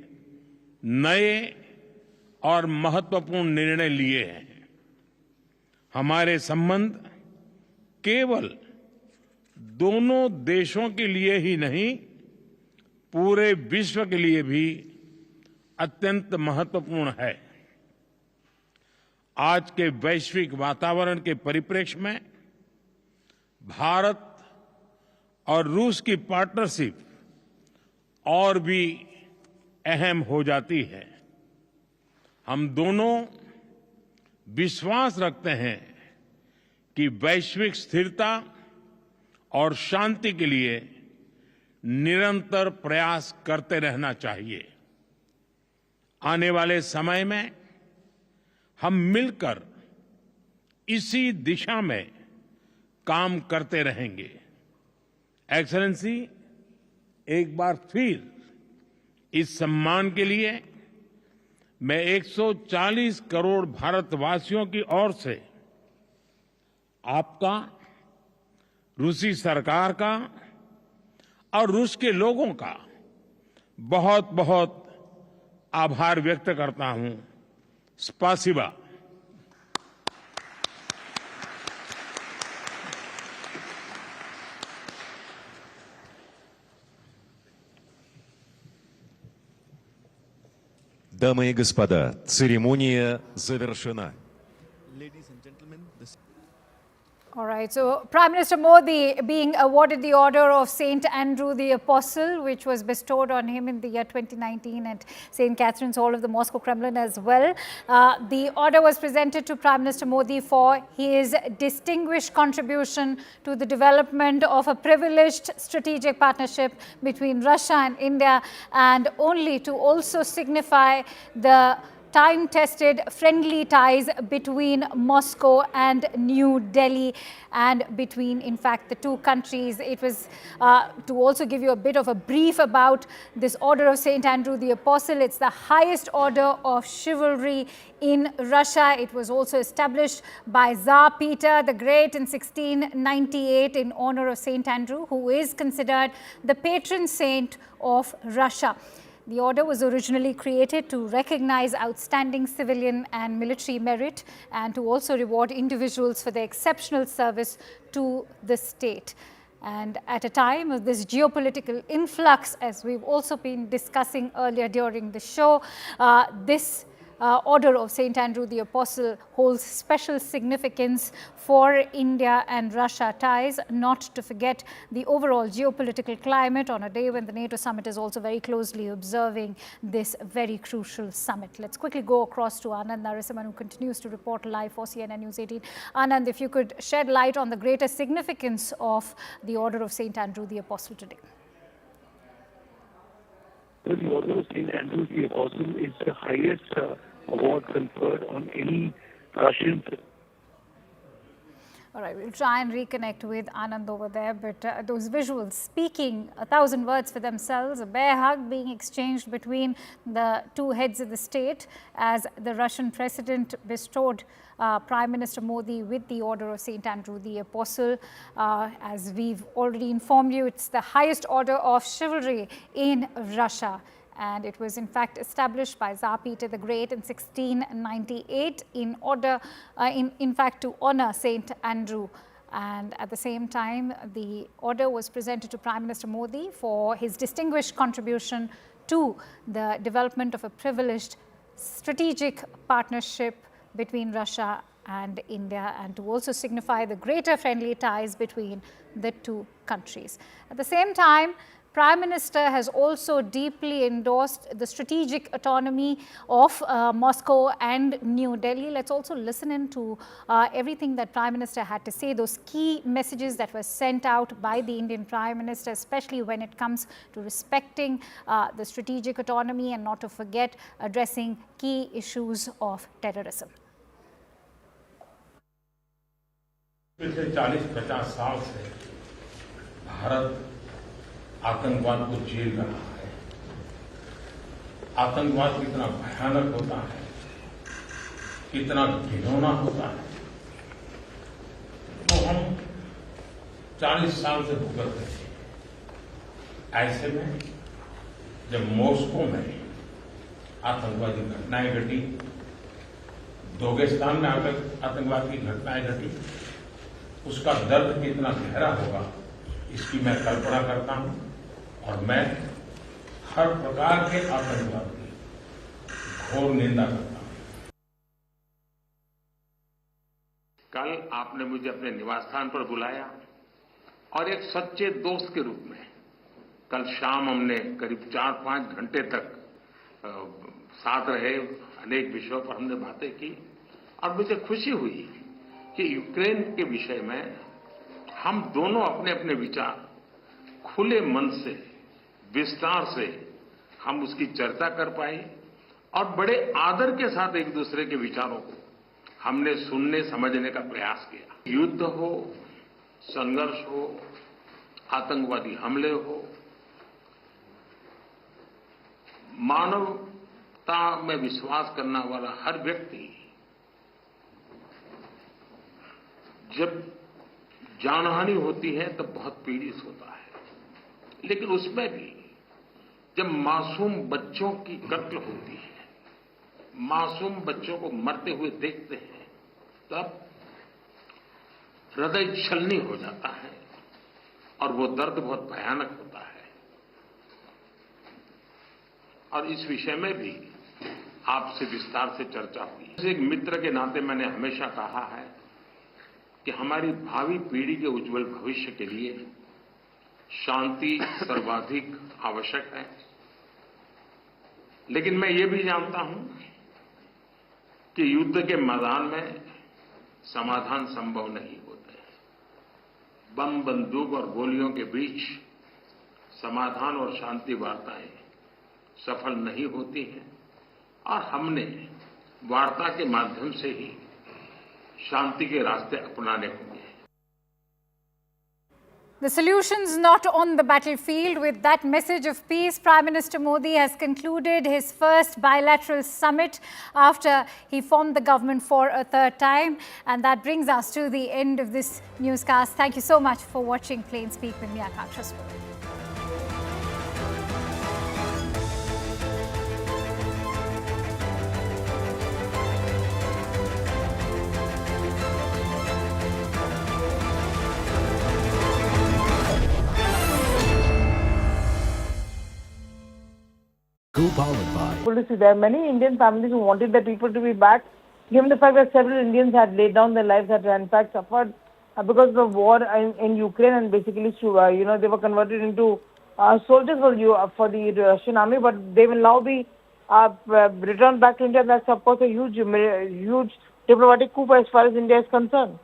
नए और महत्वपूर्ण निर्णय लिए हैं। हमारे संबंध केवल दोनों देशों के लिए ही नहीं, पूरे विश्व के लिए भी अत्यंत महत्वपूर्ण है। आज के वैश्विक वातावरण के परिप्रेक्ष्य में भारत और रूस की पार्टनरशिप और भी अहम हो जाती है। हम दोनों विश्वास रखते हैं कि वैश्विक स्थिरता और शांति के लिए निरंतर प्रयास करते रहना चाहिए। आने वाले समय में हम मिलकर इसी दिशा में काम करते रहेंगे। एक्सेलेंसी, एक बार फिर इस सम्मान के लिए मैं 140 करोड़ भारतवासियों की ओर से आपका, रूसी सरकार का और रूस के लोगों का बहुत बहुत आभार व्यक्त करता हूं। स्पासिबा। Дамы и господа, церемония завершена. All right, so Prime Minister Modi being awarded the Order of St. Andrew the Apostle, which was bestowed on him in the year 2019 at St. Catherine's Hall of the Moscow Kremlin as well. The order was presented to Prime Minister Modi for his distinguished contribution to the development of a privileged strategic partnership between Russia and India, and only to also signify the time-tested friendly ties between Moscow and New Delhi and between, in fact, the two countries. It was to also give you a bit of a brief about this Order of St. Andrew the Apostle. It's the highest order of chivalry in Russia. It was also established by Tsar Peter the Great in 1698 in honor of St. Andrew, who is considered the patron saint of Russia. The order was originally created to recognize outstanding civilian and military merit and to also reward individuals for their exceptional service to the state. And at a time of this geopolitical influx, as we've also been discussing earlier during the show, this Order of St. Andrew the Apostle holds special significance for India and Russia ties, not to forget the overall geopolitical climate on a day when the NATO summit is also very closely observing this very crucial summit. Let's quickly go across to Anand Narasimhan, who continues to report live for CNN News 18. Anand, if you could shed light on the greater significance of the Order of St. Andrew the Apostle today. The Order of St. Andrew the Apostle is the highest award conferred on any Russian. All right, we'll try and reconnect with Anand over there, but those visuals speaking 1,000 words for themselves, a bear hug being exchanged between the two heads of the state as the Russian president bestowed Prime Minister Modi with the Order of St. Andrew the Apostle. As we've already informed you, it's the highest order of chivalry in Russia. And it was in fact established by Tsar Peter the Great in 1698 in order, in fact, to honor St. Andrew. And at the same time, the order was presented to Prime Minister Modi for his distinguished contribution to the development of a privileged strategic partnership between Russia and India, and to also signify the greater friendly ties between the two countries. At the same time, Prime Minister has also deeply endorsed the strategic autonomy of Moscow and New Delhi. Let's also listen in to everything that Prime Minister had to say, those key messages that were sent out by the Indian Prime Minister, especially when it comes to respecting the strategic autonomy and not to forget addressing key issues of terrorism. पिछले 40-50 साल से भारत आतंकवाद को झेल रहा है। आतंकवाद कितना भयानक होता है, कितना घिनौना होता है, तो हम 40 साल से भुगत रहे हैं। ऐसे में जब मॉस्को में आतंकवादी घटनाएं घटी, दागिस्तान में आतंकवाद की घटनाएं घटी, उसका दर्द कितना गहरा होगा इसकी मैं कल्पना करता हूं, और मैं हर प्रकार के आतंकवाद की घोर निंदा करता हूं। कल आपने मुझे अपने निवास स्थान पर बुलाया और एक सच्चे दोस्त के रूप में कल शाम हमने करीब 4-5 घंटे तक साथ रहे, अनेक विषयों पर हमने बातें की, और मुझे खुशी हुई कि यूक्रेन के विषय में हम दोनों अपने अपने विचार खुले मन से, विस्तार से हम उसकी चर्चा कर पाए, और बड़े आदर के साथ एक दूसरे के विचारों को हमने सुनने समझने का प्रयास किया। युद्ध हो, संघर्ष हो, आतंकवादी हमले हो, मानवता में विश्वास करने वाला हर व्यक्ति जब जानहानि होती है तो बहुत पीड़ित होता है, लेकिन उसमें भी जब मासूम बच्चों की कत्ल होती है, मासूम बच्चों को मरते हुए देखते हैं, तब हृदय छलनी हो जाता है और वो दर्द बहुत भयानक होता है। और इस विषय में भी आपसे विस्तार से चर्चा हुई। एक मित्र के नाते मैंने हमेशा कहा है कि हमारी भावी पीढ़ी के उज्जवल भविष्य के लिए शांति सर्वाधिक आवश्यक है, लेकिन मैं ये भी जानता हूं कि युद्ध के मैदान में समाधान संभव नहीं होते। बम, बंदूक और गोलियों के बीच समाधान और शांति वार्ताएं सफल नहीं होती हैं, और हमने वार्ता के माध्यम से ही शांति के रास्ते अपनाने होंगे। The solution's not on the battlefield. With that message of peace, Prime Minister Modi has concluded his first bilateral summit after he formed the government for a third time. And that brings us to the end of this newscast. Thank you so much for watching Plain Speak with me, Akansha. Powered by. There are many Indian families who wanted their people to be back, given the fact that several Indians had laid down their lives, had in fact suffered because of the war in Ukraine, and basically, they were converted into soldiers for the Russian army, but they will now be returned back to India. That's of course a huge diplomatic coup as far as India is concerned.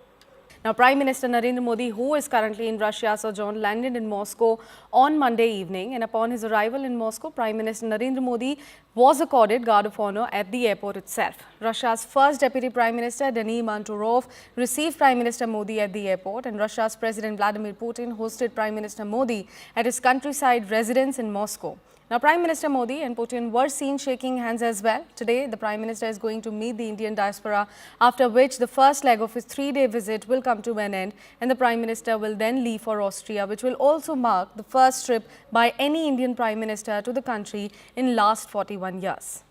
Now, Prime Minister Narendra Modi, who is currently in Russia, sojourn landed in Moscow on Monday evening, and upon his arrival in Moscow, Prime Minister Narendra Modi was accorded Guard of Honor at the airport itself. Russia's first Deputy Prime Minister, Denis Manturov, received Prime Minister Modi at the airport, and Russia's President Vladimir Putin hosted Prime Minister Modi at his countryside residence in Moscow. Now, Prime Minister Modi and Putin were seen shaking hands as well. Today, the Prime Minister is going to meet the Indian diaspora, after which the first leg of his 3-day visit will come to an end, and the Prime Minister will then leave for Austria, which will also mark the first trip by any Indian Prime Minister to the country in last 41 years.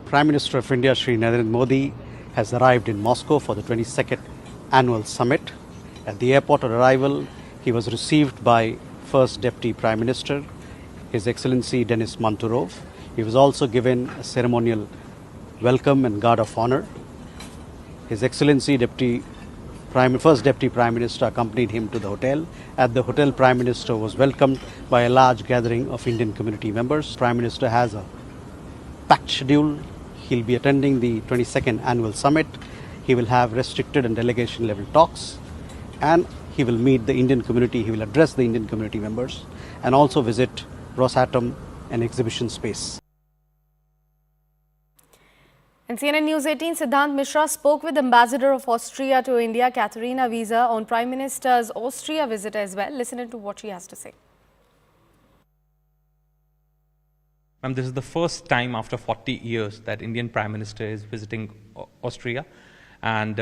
Prime Minister of India, Shri Narendra Modi, has arrived in Moscow for the 22nd annual summit. At the airport of arrival, he was received by First Deputy Prime Minister, His Excellency Denis Manturov. He was also given a ceremonial welcome and Guard of Honor. His Excellency First Deputy Prime Minister accompanied him to the hotel. At the hotel, Prime Minister was welcomed by a large gathering of Indian community members. Prime Minister has a packed schedule. He'll be attending the 22nd annual summit. He will have restricted and delegation level talks, and he will meet the Indian community. He will address the Indian community members and also visit Rosatom, an exhibition space. And CNN News 18 Siddhant Mishra spoke with Ambassador of Austria to India, Katharina Wiese, on Prime Minister's Austria visit as well. Listen to what she has to say. Ma'am, this is the first time after 40 years that Indian Prime Minister is visiting Austria, and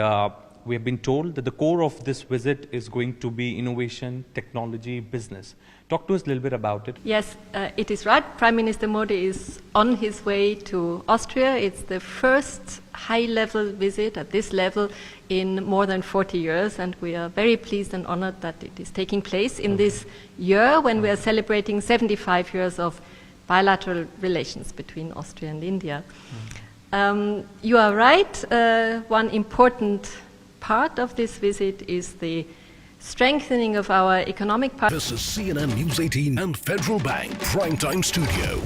we have been told that the core of this visit is going to be innovation, technology, business. Talk to us a little bit about it. Yes, it is right. Prime Minister Modi is on his way to Austria. It's the first high-level visit at this level in more than 40 years, and we are very pleased and honored that it is taking place in this year when we are celebrating 75 years of bilateral relations between Austria and India. You are right. One important part of this visit is the strengthening of our economic partnership. This is CNN News 18 and Federal Bank Primetime Studio.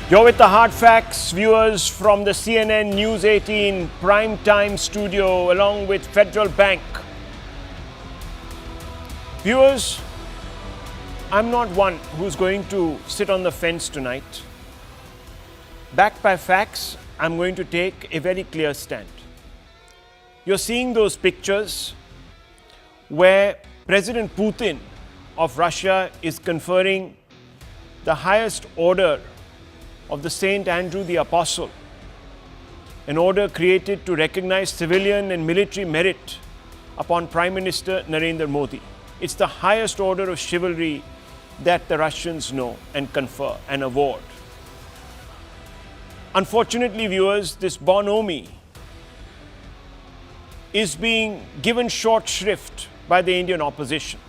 You're with the hard facts, viewers, from the CNN News 18 Primetime Studio along with Federal Bank. Viewers, I'm not one who's going to sit on the fence tonight. Backed by facts, I'm going to take a very clear stand. You're seeing those pictures where President Putin of Russia is conferring the highest order of the Saint Andrew the Apostle, an order created to recognize civilian and military merit upon Prime Minister Narendra Modi. It's the highest order of chivalry that the Russians know and confer and award. Unfortunately, viewers, this bonhomie is being given short shrift by the Indian opposition.